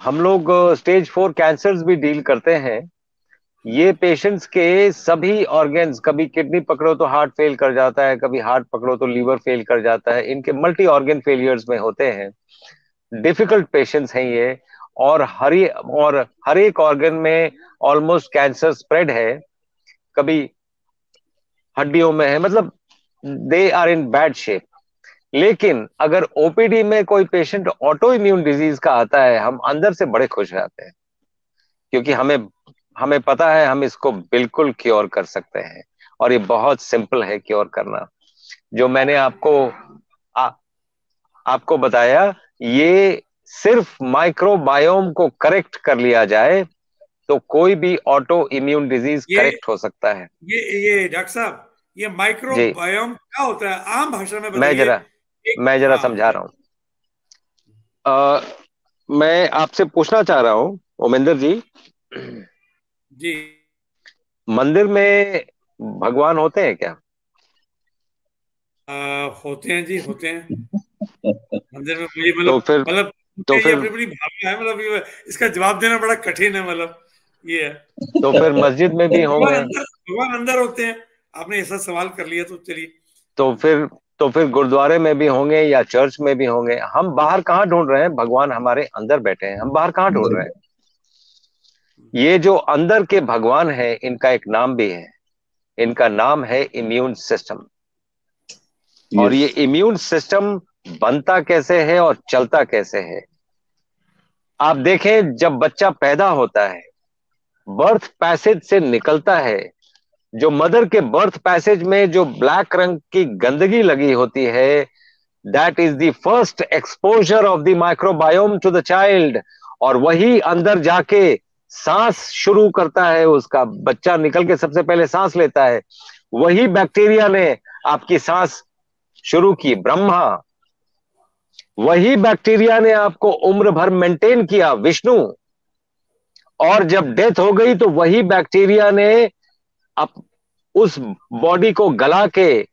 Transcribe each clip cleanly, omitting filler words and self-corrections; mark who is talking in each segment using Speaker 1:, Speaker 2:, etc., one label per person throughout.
Speaker 1: हम लोग stage 4 cancers भी डील करते हैं। ये पेशेंट्स के सभी ऑर्गन्स, कभी किडनी पकड़ो तो हार्ट फेल कर जाता है, कभी हार्ट पकड़ो तो लीवर फेल कर जाता है, इनके मल्टी ऑर्गन फेलियर्स में होते हैं। डिफिकल्ट पेशेंट्स हैं ये। और हर एक ऑर्गन में ऑलमोस्ट कैंसर स्प्रेड है। कभी हड्डियों में है, मतलब they are in bad shape. लेकिन अगर ओपीडी में कोई पेशेंट ऑटो इम्यून डिजीज का आता है, हम अंदर से बड़े खुश रहते हैं, क्योंकि हमें हमें पता है हम इसको बिल्कुल क्योर कर सकते हैं। और ये बहुत सिंपल है क्योर करना। जो मैंने आ, आपको बताया, ये सिर्फ माइक्रोबायोम को करेक्ट कर लिया जाए तो कोई भी ऑटो इम्यून डिजीज
Speaker 2: ये
Speaker 1: करेक्ट हो सकता है।
Speaker 2: ये डॉक्टर साहब, ये
Speaker 1: जी,
Speaker 2: माइक्रोबायोम क्या होता है आम भाषा में
Speaker 1: मैं
Speaker 2: बताइए।
Speaker 1: जरा
Speaker 2: एक,
Speaker 1: मैं जरा
Speaker 2: हाँ
Speaker 1: समझा
Speaker 2: बताइए।
Speaker 1: रहा हूं। मैं आपसे पूछना चाह रहा हूं, ओमेंदर जी,
Speaker 2: जी।
Speaker 1: मंदिर में भगवान होते हैं क्या?
Speaker 2: होते हैं जी, होते हैं। मंदिर में मुझे
Speaker 1: तो
Speaker 2: मतलब
Speaker 1: फिर
Speaker 2: मतलब
Speaker 1: तो
Speaker 2: ये
Speaker 1: फिर
Speaker 2: अपनी अपनी भावना है, मतलब इसका जवाब देना बड़ा कठिन है, मतलब ये है।
Speaker 1: तो फिर मस्जिद में भी होंगे।
Speaker 2: भगवान अंदर होते हैं। आपने ऐसा सवाल कर लिया तो चलिए।
Speaker 1: तो फिर तो फिर गुरुद्वारे में भी होंगे या चर्च में भी होंगे। हम बाहर कहाँ ढूंढ रहे हैं? भगवान हमारे अंदर बैठे हैं, हम बाहर कहाँ ढूंढ रहे हैं? ये जो अंदर के भगवान है, इनका एक नाम भी है। इनका नाम है इम्यून सिस्टम। और
Speaker 3: यस।
Speaker 1: ये इम्यून सिस्टम बनता कैसे है और चलता कैसे है? आप देखें, जब बच्चा पैदा होता है, बर्थ पैसेज से निकलता है, जो मदर के बर्थ पैसेज में जो ब्लैक रंग की गंदगी लगी होती है, that is the first exposure of the microbiome to the child. और वही अंदर जाके सांस शुरू करता है, उसका बच्चा निकल के सबसे पहले सांस लेता है। वही बैक्टीरिया ने आपकी सांस शुरू की, ब्रह्मा। वही बैक्टीरिया ने आपको उम्र भर मेंटेन किया, विष्णु। और जब डेथ हो गई तो वही बैक्टीरिया ने अप उस बॉडी को गला के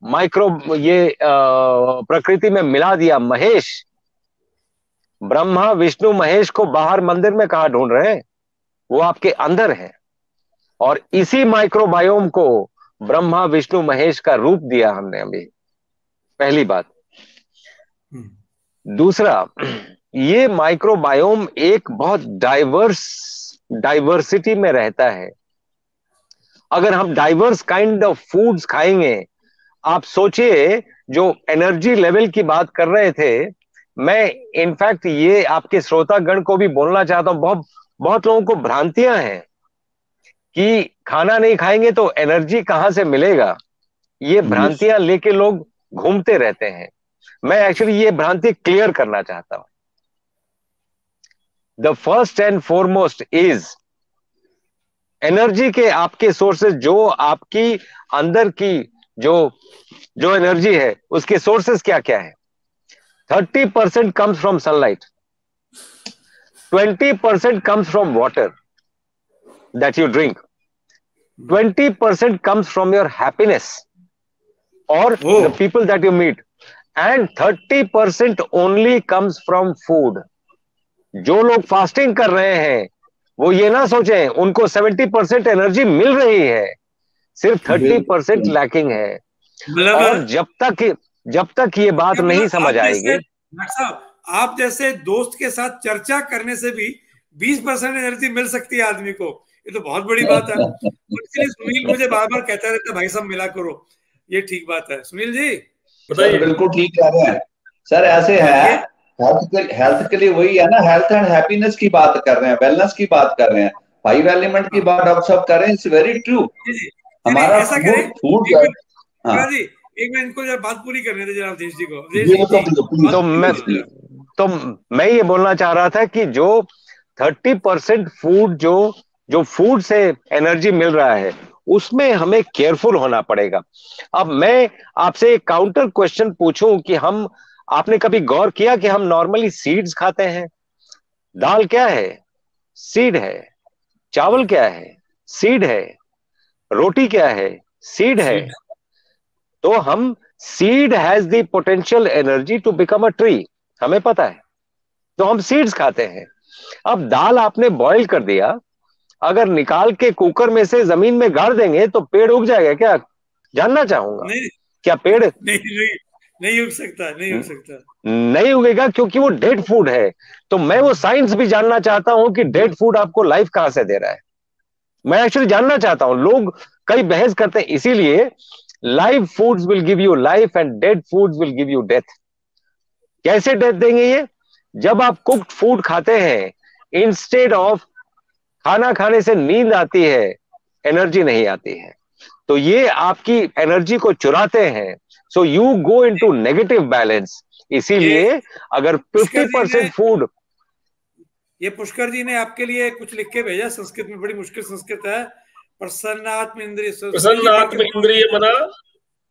Speaker 1: माइक्रो ये प्रकृति में मिला दिया, महेश। ब्रह्मा विष्णु महेश को बाहर मंदिर में कहा ढूंढ रहे हैं? वो आपके अंदर है। और इसी माइक्रोबायोम को ब्रह्मा विष्णु महेश का रूप दिया हमने अभी। पहली बात। दूसरा, ये माइक्रोबायोम एक बहुत डाइवर्सिटी में रहता है। अगर हम डाइवर्स काइंड ऑफ फूड्स खाएंगे, आप सोचिए, जो एनर्जी लेवल की बात कर रहे थे, मैं इनफैक्ट ये आपके श्रोतागण को भी बोलना चाहता हूं। बहुत बहुत लोगों को भ्रांतियां हैं कि खाना नहीं खाएंगे तो एनर्जी कहां से मिलेगा। ये
Speaker 3: यस।
Speaker 1: भ्रांतियां लेके लोग घूमते रहते हैं। मैं एक्चुअली ये भ्रांति क्लियर करना चाहता हूं। The first and foremost is energy के आपके सोर्सेज, जो आपकी अंदर की जो जो एनर्जी है, उसके सोर्सेज क्या क्या है? 30% comes from sunlight, 20% comes from water that you drink, 20% comes from your happiness or
Speaker 2: O,
Speaker 1: the people that you meet, and 30% only comes from food. जो लोग फास्टिंग कर रहे हैं, वो ये ना सोचें उनको 70% एनर्जी मिल रही है, सिर्फ 30%
Speaker 3: बिल्कुल।
Speaker 1: लैकिंग है। और
Speaker 2: मतलब
Speaker 1: जब तक ये बात
Speaker 2: क्या
Speaker 1: नहीं
Speaker 2: मतलब
Speaker 1: समझ
Speaker 2: आप जैसे
Speaker 1: आएगी।
Speaker 2: डॉक्टर साहब, आप जैसे दोस्त के साथ चर्चा करने से भी 20% एनर्जी मिल सकती है आदमी को? ये तो बहुत बड़ी बात है। और इसलिए सुनील मुझे बार बार कहता रहता है, भाई साहब मिला करो। ये ठीक बात है सुनील जी,
Speaker 3: सर
Speaker 2: बताइए।
Speaker 3: बिल्कुल ठीक कह रहे हैं। सर ऐसे
Speaker 2: हाँ
Speaker 3: है,
Speaker 2: ये
Speaker 3: हेल्थ के लिए वही है ना, हेल्थ एंड हैप्पीनेस की बात कर रहे हैं, वेलनेस की बात कर रहे हैं, 5 एलिमेंट की
Speaker 2: हाँ
Speaker 3: बात डॉक्टर साहब कर रहे हैं। It's very true.
Speaker 2: जी जी। चलिए
Speaker 3: हमारा
Speaker 2: ऐसा करें,
Speaker 3: फूड फूड
Speaker 2: एक मिनट
Speaker 3: हाँ।
Speaker 2: शिवा जी, एक मिनट इनको जरा बात पूरी करने दे, जरा अवधेश जी को। अवधेश
Speaker 3: जी
Speaker 2: जी जी,
Speaker 3: तो प्लीज
Speaker 1: तो
Speaker 2: बात पूरी
Speaker 1: मैं
Speaker 2: कर लीजिए जरा।
Speaker 1: तो मैं ये बोलना चाह रहा था कि जो 30% फूड, जो जो फूड से एनर्जी मिल रहा है, उसमें हमें केयरफुल होना पड़ेगा। अब मैं आपसे एक काउंटर क्वेश्चन पूछूं कि हम आपने कभी गौर किया कि हम नॉर्मली सीड्स खाते हैं? दाल क्या है? सीड है। चावल क्या है? सीड है। रोटी क्या है? सीड है।
Speaker 2: सीट।
Speaker 1: तो हम seed has the potential energy to become a tree, हमें पता है, तो हम सीड्स खाते हैं। अब दाल आपने बॉईल कर दिया, अगर निकाल के कुकर में से जमीन में गाड़ देंगे तो पेड़ उग जाएगा क्या? जानना चाहूंगा,
Speaker 2: नहीं
Speaker 1: क्या पेड़
Speaker 2: नहीं नहीं, नहीं उग सकता, नहीं उग सकता।
Speaker 1: नहीं उगेगा क्योंकि वो डेड फूड है। तो मैं वो साइंस भी जानना चाहता हूं कि डेड फूड आपको लाइफ कहां से दे रहा है। मैं एक्चुअली जानना चाहता हूं, लोग कई बहस करते हैं। इसीलिए live foods will give you life and dead foods will give you death. कैसे डेथ देंगे ये? जब आप कुक्ड फूड खाते हैं, इंस्टेड ऑफ खाना खाने से नींद आती है, एनर्जी नहीं आती है, तो ये आपकी एनर्जी को चुराते हैं। So you go into negative balance.
Speaker 2: ये
Speaker 1: इसीलिए अगर
Speaker 2: पुष्कर जी ने
Speaker 1: 50% फूड,
Speaker 2: ये पुष्कर जी ने आपके लिए कुछ लिख के भेजा संस्कृत में, बड़ी मुश्किल संस्कृत है। प्रसन्नात्म इंद्रिय
Speaker 4: प्रसन्न आत्म इंद्रिय मना,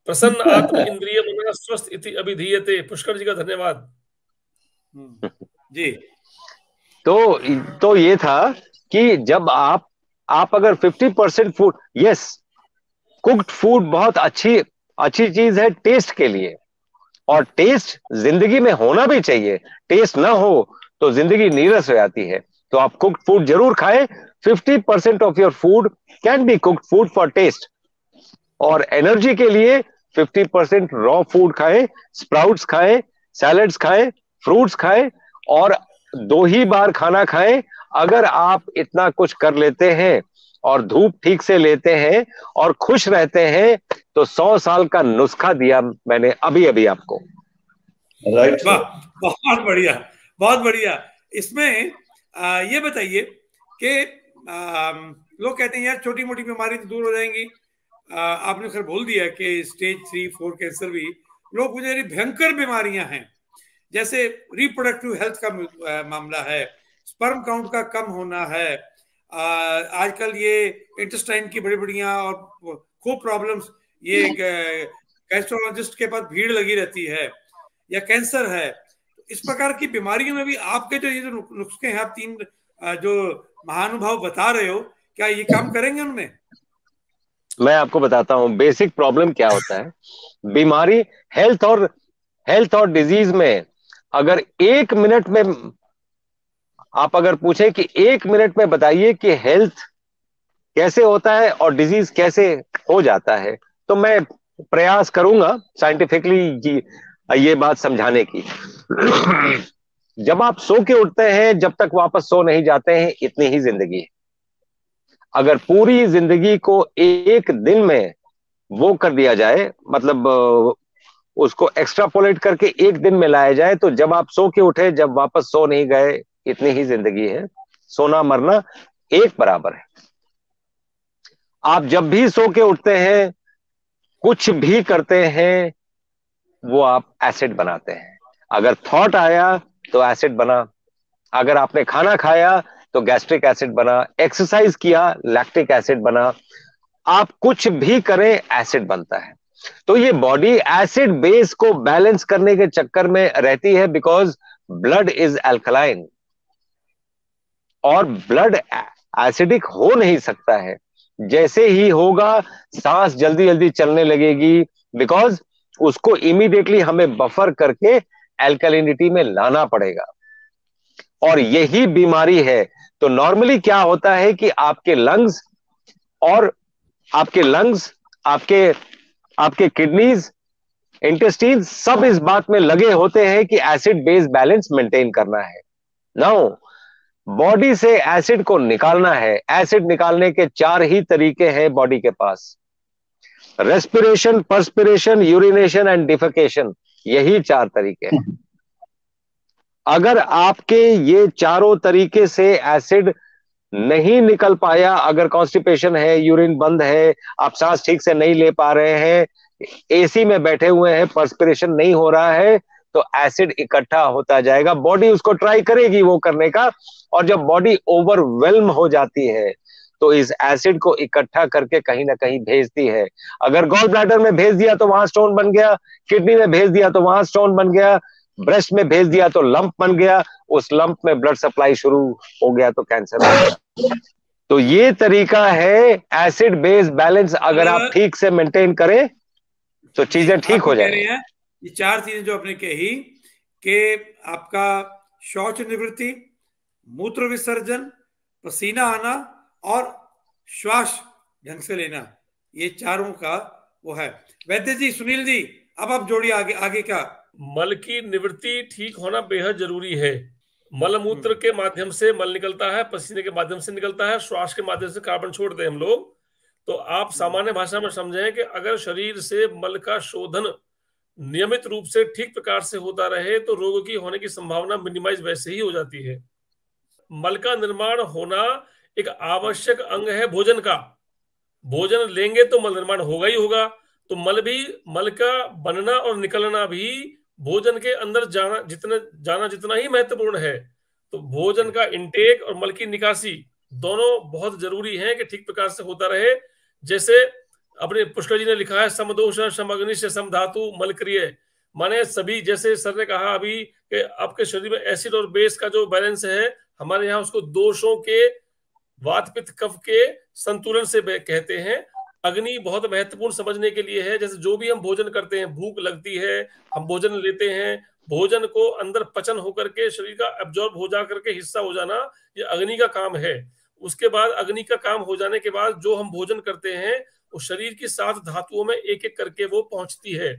Speaker 4: प्रसन्न आत्म इंद्रिय मना स्वस्थ इति अभिधीयते। पुष्कर जी का धन्यवाद
Speaker 2: जी।
Speaker 1: तो ये था कि जब आप अगर 50% फूड, यस, कुक्ड फूड बहुत अच्छी चीज है टेस्ट के लिए, और टेस्ट जिंदगी में होना भी चाहिए। टेस्ट ना हो तो जिंदगी नीरस हो जाती है। तो आप कुक्ड फूड जरूर खाएं। 50% of your food can be cooked food for taste, और एनर्जी के लिए 50% रॉ फूड खाएं, स्प्राउट्स खाएं, सैलड्स खाएं, फ्रूट्स खाएं, और 2 ही बार खाना खाएं। अगर आप इतना कुछ कर लेते हैं और धूप ठीक से लेते हैं और खुश रहते हैं तो 100 साल का नुस्खा दिया मैंने अभी अभी आपको।
Speaker 3: राइट।
Speaker 2: वाह, बहुत बढ़िया, बहुत बढ़िया। इसमें ये बताइए कि लोग कहते हैं यार छोटी मोटी बीमारी तो दूर हो जाएंगी। आपने खैर बोल दिया कि स्टेज 3-4 कैंसर भी, लोग मुझे भयंकर बीमारियां हैं, जैसे रिप्रोडक्टिव हेल्थ का मामला है, स्पर्म काउंट का कम होना है, आजकल ये इंटेस्टाइन की बड़ी बढ़िया और खूब प्रॉब्लम्स, ये गैस्ट्रोलॉजिस्ट के पास भीड़ लगी रहती है, या कैंसर है। इस प्रकार की बीमारियों में भी आपके जो ये जो नुस्खे हैं, आप 3 जो महानुभाव बता रहे हो, क्या ये काम करेंगे उनमें?
Speaker 1: मैं आपको बताता हूं बेसिक प्रॉब्लम क्या होता है। बीमारी, हेल्थ और डिजीज में अगर 1 मिनट में आप अगर पूछे कि 1 मिनट में बताइए कि हेल्थ कैसे होता है और डिजीज कैसे हो जाता है, तो मैं प्रयास करूंगा साइंटिफिकली ये बात समझाने की। जब आप सो के उठते हैं, जब तक वापस सो नहीं जाते हैं, इतनी ही जिंदगी है। अगर पूरी जिंदगी को 1 दिन में वो कर दिया जाए, मतलब उसको एक्स्ट्रापोलेट करके 1 दिन में लाया जाए, तो जब आप सो के उठे, जब वापस सो नहीं गए, इतनी ही जिंदगी है। सोना मरना एक बराबर है। आप जब भी सो के उठते हैं, कुछ भी करते हैं, वो आप एसिड बनाते हैं। अगर थॉट आया तो एसिड बना, अगर आपने खाना खाया तो गैस्ट्रिक एसिड बना, एक्सरसाइज किया लैक्टिक एसिड बना, आप कुछ भी करें एसिड बनता है। तो ये बॉडी एसिड बेस को बैलेंस करने के चक्कर में रहती है, बिकॉज ब्लड इज अल्कलाइन, और ब्लड एसिडिक हो नहीं सकता है। जैसे ही होगा, सांस जल्दी जल्दी चलने लगेगी, बिकॉज उसको इमीडिएटली हमें बफर करके एल्कलिनिटी में लाना पड़ेगा, और यही बीमारी है। तो नॉर्मली क्या होता है कि आपके लंग्स आपके किडनीज, इंटेस्टाइन सब इस बात में लगे होते हैं कि एसिड बेस बैलेंस मेंटेन करना है। नाउ बॉडी से एसिड को निकालना है। एसिड निकालने के 4 ही तरीके हैं बॉडी के पास: respiration, perspiration, urination and defecation. यही 4 तरीके हैं। अगर आपके ये चारों तरीके से एसिड नहीं निकल पाया, अगर कॉन्स्टिपेशन है, यूरिन बंद है, आप सांस ठीक से नहीं ले पा रहे हैं, एसी में बैठे हुए हैं, पर्सपिरेशन नहीं हो रहा है, तो एसिड इकट्ठा होता जाएगा। बॉडी उसको ट्राई करेगी वो करने का, और जब बॉडी ओवरवेल्म हो जाती है तो इस एसिड को इकट्ठा करके कहीं ना कहीं भेजती है। अगर गॉल ब्लैडर में भेज दिया तो वहां स्टोन बन गया, किडनी में भेज दिया तो वहां स्टोन बन गया, ब्रेस्ट में भेज दिया तो लंप बन गया, उस लंप में ब्लड सप्लाई शुरू हो गया तो कैंसर हो गया। तो ये तरीका है एसिड बेस बैलेंस, अगर आप ठीक से मेंटेन करें तो चीजें ठीक हो जाएंगी।
Speaker 2: ये 4 चीजें जो आपने कही कि आपका शौच निवृत्ति, मूत्र विसर्जन, पसीना आना और श्वास ढंग से लेना, ये चारों का वो है। वैद्य जी, सुनील जी, अब आप जोड़िए आगे क्या।
Speaker 4: मल की निवृत्ति ठीक होना बेहद जरूरी है। मल मूत्र के माध्यम से मल निकलता है, पसीने के माध्यम से निकलता है, श्वास के माध्यम से कार्बन छोड़ते हैं हम लोग। तो आप सामान्य भाषा में समझें कि अगर शरीर से मल का शोधन नियमित रूप से ठीक प्रकार से होता रहे तो रोग की होने की संभावना मिनिमाइज वैसे ही हो जाती है। मल का निर्माण होना एक आवश्यक अंग है भोजन का। भोजन लेंगे तो मल निर्माण होगा ही होगा। तो मल का बनना और निकलना भी भोजन के अंदर जाना जितना ही महत्वपूर्ण है। तो भोजन का इंटेक और मल की निकासी दोनों बहुत जरूरी हैं कि ठीक प्रकार से होता रहे। जैसे अपने पुष्कर जी ने लिखा है, समदोष समअग्निश समधातु मलक्रिय, माने सभी, जैसे सर ने कहा अभी कि आपके शरीर में एसिड और बेस का जो बैलेंस है, हमारे यहाँ उसको दोषों के, वात पित्त कफ के संतुलन से कहते हैं। अग्नि बहुत महत्वपूर्ण समझने के लिए है। जैसे जो भी हम भोजन करते हैं, भूख लगती है, हम भोजन लेते हैं, भोजन को अंदर पचन होकर के शरीर का एब्जॉर्ब हो जा करके हिस्सा हो जाना, ये अग्नि का काम है। उसके बाद अग्नि का काम हो जाने के बाद जो हम भोजन करते हैं वो शरीर की 7 धातुओं में एक एक करके वो पहुंचती है,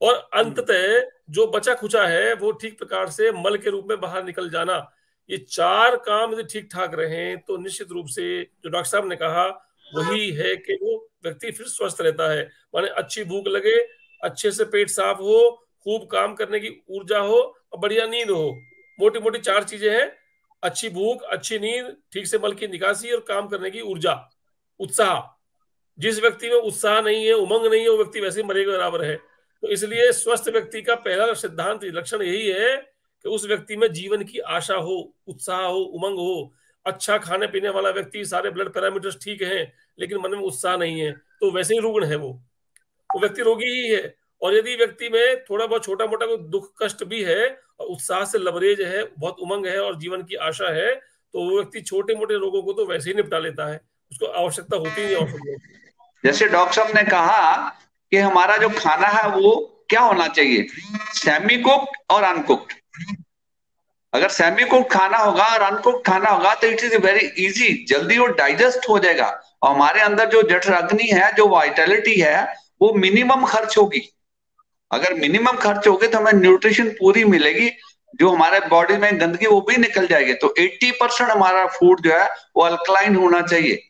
Speaker 4: और अंततः जो बचा खुचा है वो ठीक प्रकार से मल के रूप में बाहर निकल जाना। ये 4 काम यदि ठीक ठाक रहे तो निश्चित रूप से जो डॉक्टर साहब ने कहा वही है कि वो व्यक्ति फिर स्वस्थ रहता है। माने अच्छी भूख लगे, अच्छे से पेट साफ हो, खूब काम करने की ऊर्जा हो और बढ़िया नींद हो। मोटी मोटी 4 चीजें हैं, अच्छी भूख, अच्छी नींद, ठीक से मल की निकासी और काम करने की ऊर्जा, उत्साह। जिस व्यक्ति में उत्साह नहीं है, उमंग नहीं है, वो व्यक्ति वैसे ही मरे के बराबर है। तो इसलिए स्वस्थ व्यक्ति का पहला सिद्धांत लक्षण यही है कि उस व्यक्ति में जीवन की आशा हो, उत्साह हो, उमंग हो। अच्छा खाने पीने वाला व्यक्ति, सारे ब्लड पैरामीटर्स ठीक हैं, लेकिन मन में उत्साह नहीं है, तो वैसे ही रुग्ण है वो व्यक्ति रोगी ही है। और यदि व्यक्ति में थोड़ा बहुत छोटा मोटा कोई दुख कष्ट भी है और उत्साह से लबरेज है, बहुत उमंग है और जीवन की आशा है, तो वो व्यक्ति छोटे मोटे रोगों को तो वैसे ही निपटा लेता है, उसको आवश्यकता होती नहीं औषध।
Speaker 3: जैसे डॉक्टर साहब ने कहा कि हमारा जो खाना है वो क्या होना चाहिए, सेमी कुक्ड और अनकुक्ड। अगर सेमी कुक्ड खाना होगा और अनकुक्ड खाना होगा तो इट इज वेरी इजी, जल्दी वो डाइजेस्ट हो जाएगा और हमारे अंदर जो जठर अग्नि है, जो वाइटलिटी है, वो मिनिमम खर्च होगी। अगर मिनिमम खर्च होगी तो हमें न्यूट्रिशन पूरी मिलेगी, जो हमारे बॉडी में गंदगी वो भी निकल जाएगी। तो 80% हमारा फूड जो है वो अल्कलाइन होना चाहिए।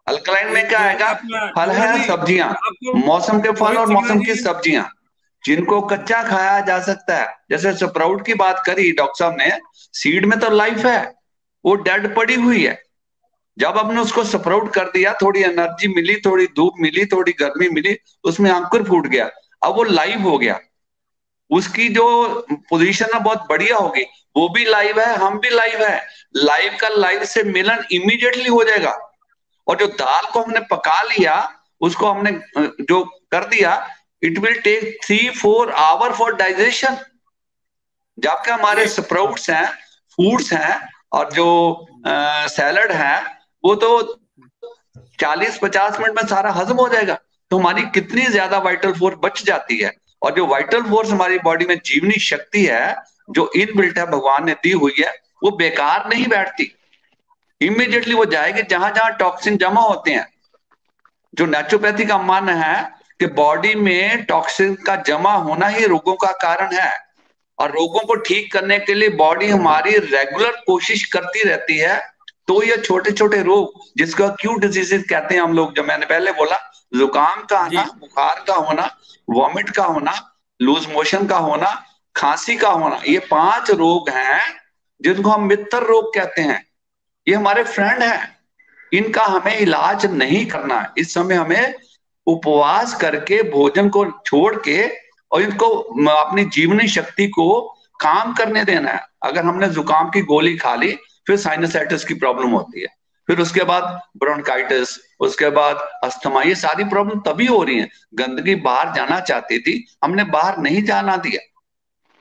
Speaker 3: अल्कलाइन में क्या आएगा, फल है, सब्जियां, मौसम के फल और मौसम की सब्जियां जिनको कच्चा खाया जा सकता है। जैसे स्प्राउट की बात करी डॉक्टर साहब ने, सीड में तो लाइफ है, वो डेड पड़ी हुई है। जब हमने उसको स्प्राउट कर दिया, थोड़ी एनर्जी मिली, थोड़ी धूप मिली, थोड़ी गर्मी मिली, उसमें अंकुर फूट गया, अब वो लाइव हो गया। उसकी जो पोजीशन है बहुत बढ़िया होगी, वो भी लाइव है, हम भी लाइव है। लाइव का लाइव से मिलन इमीडिएटली हो जाएगा। और जो दाल को हमने पका लिया, उसको हमने जो कर दिया, it will take 3-4 hour for digestion. जबकि हमारे स्प्राउट्स हैं, फूड्स हैं और जो सैलड है, वो तो 40-50 मिनट में सारा हजम हो जाएगा। तो हमारी कितनी ज्यादा वाइटल फोर्स बच जाती है। और जो वाइटल फोर्स हमारी बॉडी में जीवनी शक्ति है, जो इनबिल्ट है, भगवान ने दी हुई है, वो बेकार नहीं बैठती, इमीडिएटली वो जाएगी जहां जहां टॉक्सिन जमा होते हैं। जो नेचुरोपैथी का मानना है कि बॉडी में टॉक्सिन का जमा होना ही रोगों का कारण है, और रोगों को ठीक करने के लिए बॉडी हमारी रेगुलर कोशिश करती रहती है। तो ये छोटे छोटे रोग, जिसको एक्यूट डिजीजेस कहते हैं हम लोग, जो मैंने पहले बोला, जुकाम का आना, बुखार का होना, वॉमिट का होना, लूज मोशन का होना, खांसी का होना, ये 5 रोग हैं जिनको हम मित्र रोग कहते हैं। ये हमारे फ्रेंड हैं, इनका हमें इलाज नहीं करना। इस समय हमें उपवास करके, भोजन को छोड़ के, और इनको अपनी जीवनी शक्ति को काम करने देना है। अगर हमने जुकाम की गोली खा ली, फिर साइनसाइटिस की प्रॉब्लम होती है, फिर उसके बाद ब्रोंकाइटिस, उसके बाद अस्थमा, ये सारी प्रॉब्लम तभी हो रही है। गंदगी बाहर जाना चाहती थी, हमने बाहर नहीं जाना दिया,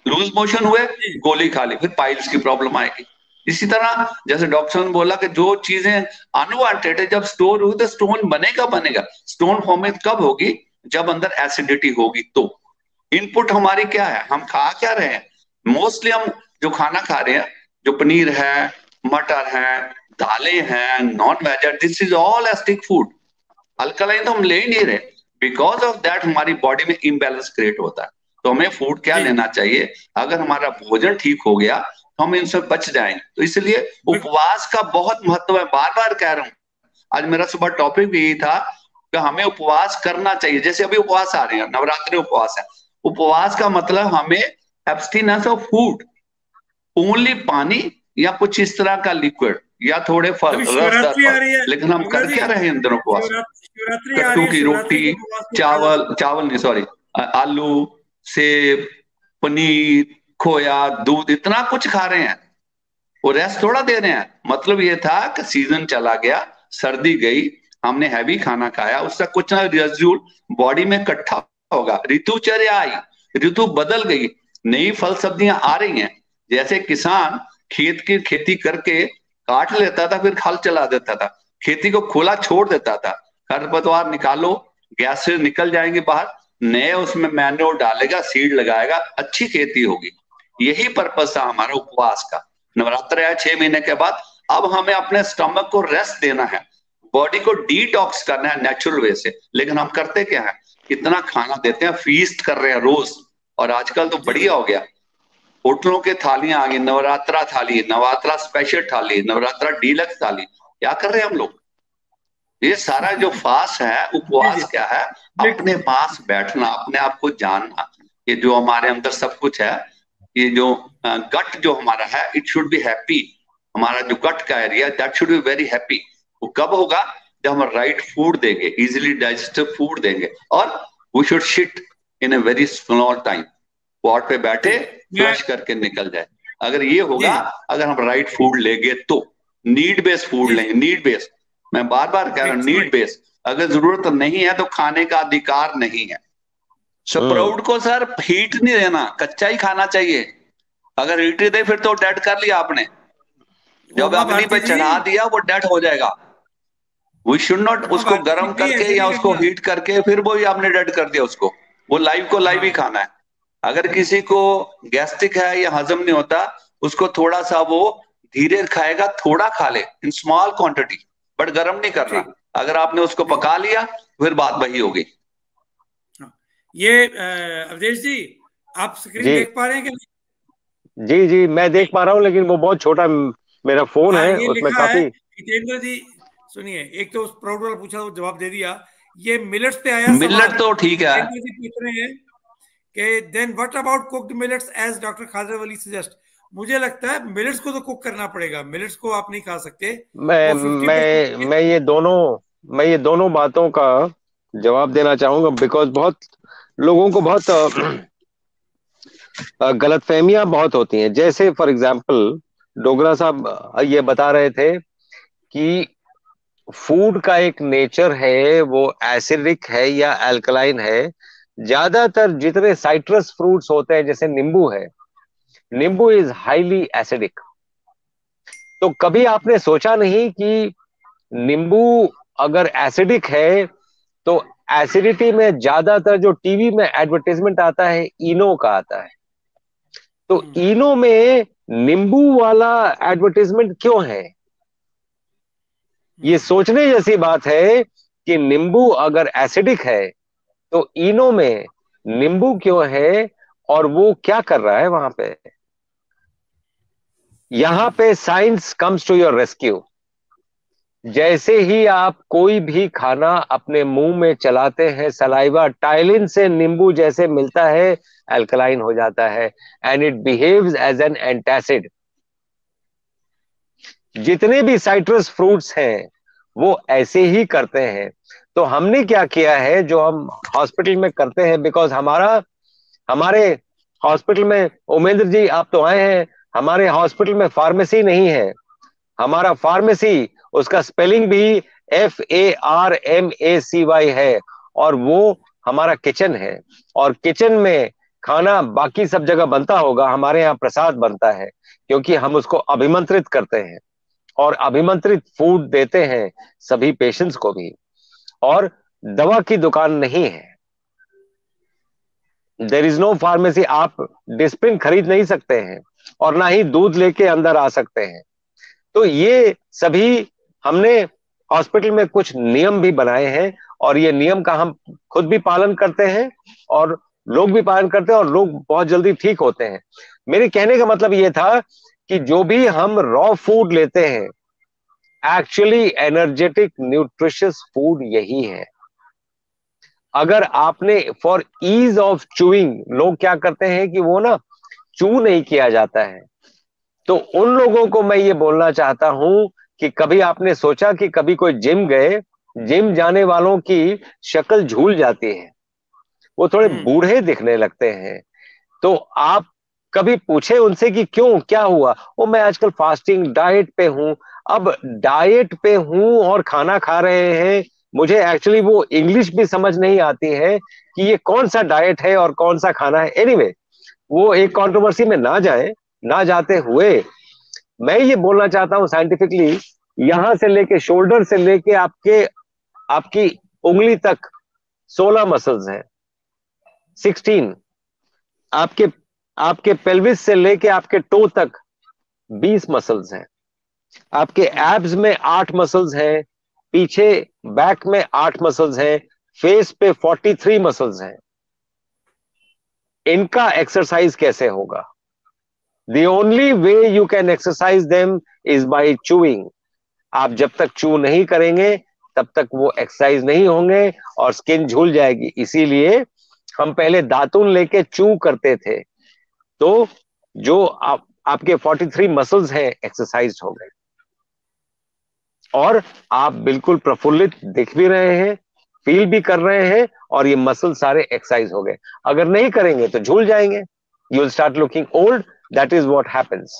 Speaker 3: लूज मोशन हुए, गोली खा ली, फिर पाइल्स की प्रॉब्लम आएगी। इसी तरह जैसे डॉक्टर ने बोला कि जो चीजें अनवांटेड है, जब स्टोर होगी तो स्टोन बनेगा। स्टोन फॉर्मेशन कब होगी, जब अंदर एसिडिटी होगी। तो इनपुट हमारी क्या है, हम खा क्या रहे हैं, मोस्टली हम जो खाना खा रहे हैं जो पनीर है, मटर है, दालें हैं, नॉन वेज है, this is all acidic food. Alkaline तो हम ले ही नहीं रहे, बिकॉज ऑफ दैट हमारी बॉडी में इम्बैलेंस क्रिएट होता है। तो हमें फूड क्या लेना चाहिए, अगर हमारा भोजन ठीक हो गया तो हम इनसे बच जाएंगे। तो इसलिए उपवास का बहुत महत्व है, बार बार कह रहा हूं। आज मेरा सुबह टॉपिक भी यही था कि हमें उपवास करना चाहिए। जैसे अभी उपवास आ रहे हैं, नवरात्रि उपवास है। उपवास का मतलब हमें एब्सटिनेंस ऑफ फूड, ओनली पानी या कुछ इस तरह का लिक्विड या थोड़े फल, रस, लेकिन हम कर क्या रहे हैं इन दिनों उपवास? कट्टू की रोटी, चावल नहीं सॉरी, आलू, सेब, पनीर, खोया, दूध, इतना कुछ खा रहे हैं, वो रेस्ट थोड़ा दे रहे हैं। मतलब ये था कि सीजन चला गया, सर्दी गई, हमने हैवी खाना खाया, उसका कुछ ना रेज्यूल बॉडी में इकट्ठा होगा। ऋतुचर्या आई, ऋतु बदल गई, नई फल सब्जियां आ रही हैं। जैसे किसान खेत की खेती करके काट लेता था, फिर हल चला देता था, खेती को खुला छोड़ देता था, खरपतवार निकालो, गैस से निकल जाएंगे बाहर, नए उसमें मैन्योर डालेगा, सीड लगाएगा, अच्छी खेती होगी। यही पर्पस था हमारा उपवास का। नवरात्र आया 6 महीने के बाद, अब हमें अपने स्टमक को रेस्ट देना है, बॉडी को डिटॉक्स करना है नेचुरल वे से। लेकिन हम करते क्या है, इतना खाना देते हैं, फीस्ट कर रहे हैं रोज। और आजकल तो बढ़िया हो गया, होटलों के थालियां आ गई, नवरात्रा थाली, नवरात्रा स्पेशल थाली, नवरात्रा डीलक्स थाली। क्या कर रहे हैं हम लोग? ये सारा जो फास्ट है, उपवास क्या है, अपने पास बैठना, अपने आप को जानना। ये जो हमारे अंदर सब कुछ है, ये जो गट जो हमारा है, इट शुड बी हैप्पी। हमारा जो गट का area, that should be very happy. वो कब होगा? जब हम राइट फूड देंगे, इजिली डाइजेस्टिव फूड देंगे, और we should shit in a very small time, pot पे बैठे फ्लश करके निकल जाए। अगर ये होगा, अगर हम राइट फूड लेंगे तो, नीड बेस्ड फूड लेंगे, नीड बेस्ड, मैं बार बार कह रहा हूं, नीड बेस्ड। अगर जरूरत नहीं है तो खाने का अधिकार नहीं है। स्प्राउट को सर हीट नहीं देना, कच्चा ही खाना चाहिए। अगर हीट दे फिर तो डेड कर लिया आपने, जब अग्नि पे चढ़ा दिया वो डेड हो जाएगा। वी शुड नॉट उसको गर्म करके या उसको हीट करके फिर वो ही आपने डेड कर दिया उसको। वो लाइव को लाइव ही खाना है। अगर किसी को गैस्ट्रिक है या हजम नहीं होता, उसको थोड़ा सा वो धीरे खाएगा, थोड़ा खा ले इन स्मॉल क्वांटिटी, बट गर्म नहीं करना। अगर आपने उसको पका लिया फिर बात वही हो गई।
Speaker 2: ये अवधेश जी, आप स्क्रीन देख पा रहे हैं कि?
Speaker 1: जी जी मैं देख पा रहा हूँ, लेकिन वो बहुत छोटा मेरा फोन है, उसमें काफी।
Speaker 2: जितेंद्र जी सुनिए, एक तो स्प्राउट वाला पूछा, वो जवाब दे दिया। ये मिलेट्स पे आया,
Speaker 3: मिलेट तो ठीक है।
Speaker 2: पूछ रहे हैं कि then what about cooked millets as doctor Khadar Vali suggest. मुझे लगता है मिलेट्स को तो कुक करना पड़ेगा, मिलेट्स को आप नहीं खा सकते।
Speaker 1: मैं ये दोनों बातों का जवाब देना चाहूंगा, बिकॉज बहुत लोगों को बहुत गलतफहमियां बहुत होती हैं। जैसे फॉर एग्जांपल डोगरा साहब ये बता रहे थे कि फूड का एक नेचर है, वो एसिडिक है या अल्कलाइन है। ज्यादातर जितने साइट्रस फ्रूट्स होते हैं, जैसे नींबू है, नींबू इज हाईली एसिडिक। तो कभी आपने सोचा नहीं कि नींबू अगर एसिडिक है तो एसिडिटी में ज्यादातर जो टीवी में एडवर्टाइजमेंट आता है, इनो का आता है। तो इनो में नींबू वाला एडवर्टाइजमेंट क्यों है? ये सोचने जैसी बात है कि नींबू अगर एसिडिक है तो इनो में नींबू क्यों है, और वो क्या कर रहा है वहां पे। यहां पे science comes to your rescue. जैसे ही आप कोई भी खाना अपने मुंह में चलाते हैं, सलाइवा टाइलिन से नींबू जैसे मिलता है, अल्कलाइन हो जाता है, and it behaves as an antacid. जितने भी साइट्रस फ्रूट्स हैं वो ऐसे ही करते हैं। तो हमने क्या किया है, जो हम हॉस्पिटल में करते हैं, बिकॉज हमारे हॉस्पिटल में, उमेंद्र जी आप तो आए हैं, हमारे हॉस्पिटल में फार्मेसी नहीं है। हमारा फार्मेसी, उसका स्पेलिंग भी FARMACY है, और वो हमारा किचन है। और किचन में खाना बाकी सब जगह बनता होगा, हमारे यहाँ प्रसाद बनता है, क्योंकि हम उसको अभिमंत्रित करते हैं और अभिमंत्रित फूड देते हैं सभी पेशेंट्स को भी। और दवा की दुकान नहीं है, देयर इज नो फार्मेसी। आप डिस्प्रिन खरीद नहीं सकते हैं, और ना ही दूध लेके अंदर आ सकते हैं। तो ये सभी हमने हॉस्पिटल में कुछ नियम भी बनाए हैं, और ये नियम का हम खुद भी पालन करते हैं और लोग भी पालन करते हैं, और लोग बहुत जल्दी ठीक होते हैं। मेरे कहने का मतलब ये था कि जो भी हम रॉ फूड लेते हैं, एक्चुअली एनर्जेटिक न्यूट्रिशियस फूड यही है। अगर आपने फॉर ईज ऑफ चूइंग, लोग क्या करते हैं कि वो ना चू नहीं किया जाता है, तो उन लोगों को मैं ये बोलना चाहता हूं कि कभी आपने सोचा कि कभी कोई जिम गए, जिम जाने वालों की शक्ल झूल जाती है, वो थोड़े बूढ़े दिखने लगते हैं। तो आप कभी पूछे उनसे कि क्यों, क्या हुआ? वो मैं आजकल फास्टिंग डाइट पे हूं। अब डाइट पे हूं और खाना खा रहे हैं, मुझे एक्चुअली वो इंग्लिश भी समझ नहीं आती है कि ये कौन सा डाइट है और कौन सा खाना है। एनीवे, वो एक कंट्रोवर्सी में ना जाए, ना जाते हुए मैं ये बोलना चाहता हूं साइंटिफिकली, यहां से लेके शोल्डर से लेके आपकी उंगली तक 16 मसल्स हैं, 16। आपके आपके पेल्विस से लेके आपके टो तक 20 मसल्स हैं। आपके एब्स में 8 मसल्स हैं, पीछे बैक में 8 मसल्स हैं, फेस पे 43 मसल्स हैं। इनका एक्सरसाइज कैसे होगा? The only way you can exercise them is by chewing. आप जब तक चू नहीं करेंगे तब तक वो एक्सरसाइज नहीं होंगे और स्किन झूल जाएगी। इसीलिए हम पहले दातुन लेके चू करते थे, तो जो आपके 43 मसल्स हैं एक्सरसाइज हो गए, और आप बिल्कुल प्रफुल्लित दिख भी रहे हैं, फील भी कर रहे हैं, और ये मसल सारे एक्सरसाइज हो गए। अगर नहीं करेंगे तो झूल जाएंगे, you will start looking old. That is what happens.